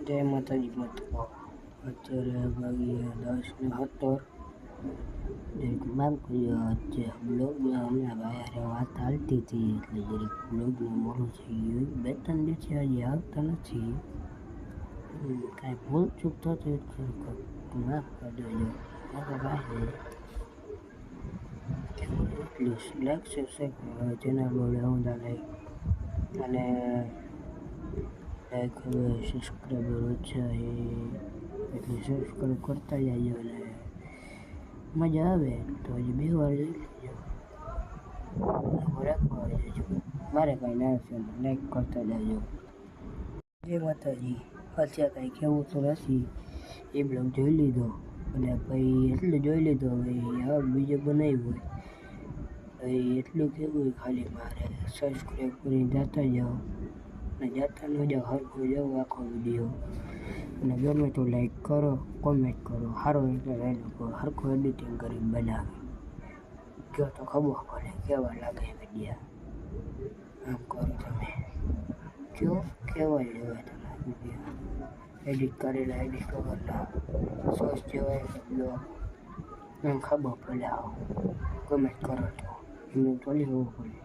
જય માતાજી મિત્રો, અત્યારે વાગ્યા 10:17. જરીક માફ કરજો, આજે બ્લોગમાં હમણાં યારે વાત હાલતી હતી એટલે જરીક બ્લોગમાં મોડું થઈ ગયું. 2-3 દિવસથી હજી આવતા નથી. કાંઈ ભૂલ ચૂક થતી માફ કરી દેજો. એટલું લાઈક સબસ્ક્રાઈબ ચેનલ બોલે હું લાઈક અને લાઈક હવે સબસ્ક્રાઈબર ઓછા છે એટલે સબસ્ક્રાઈબ કરતા જજો અને મજા આવે તો હજી 2 વાર જોઈ લેજો. રાખવા જજો, મારે કાંઈ ના છે, લાઈક કરતા જજો. જય માતાજી. અત્યારે કાંઈ કહેવું તો નથી, એ બ્લોગ જોઈ લીધો અને પછી એટલું જોઈ લીધો. હવે બીજો બનાવ્યું હોય એટલું કેવું ખાલી મારે સબસ્ક્રાઈબ કરીને જતા જાઓ અને જતા ન જાઓ, હરખું જાઓ આખો વિડીયો અને ગમે તો લાઈક કરો, કોમેન્ટ કરો. સારો એટલે એ લોકો હરખું એડિટિંગ કરી બનાવે કહો તો ખબર પડે કેવા લાગે વિડીયા. આમ કરો તમે કહો કેવા લેવાય તમારા વિડીયા, એડિટ કરેલા એડિટ વગરના સોસ જેવાય બ્લોગ એમ ખબર પડે. આવો કમેન્ટ કરો તો એમને થોડી ખબર પડે.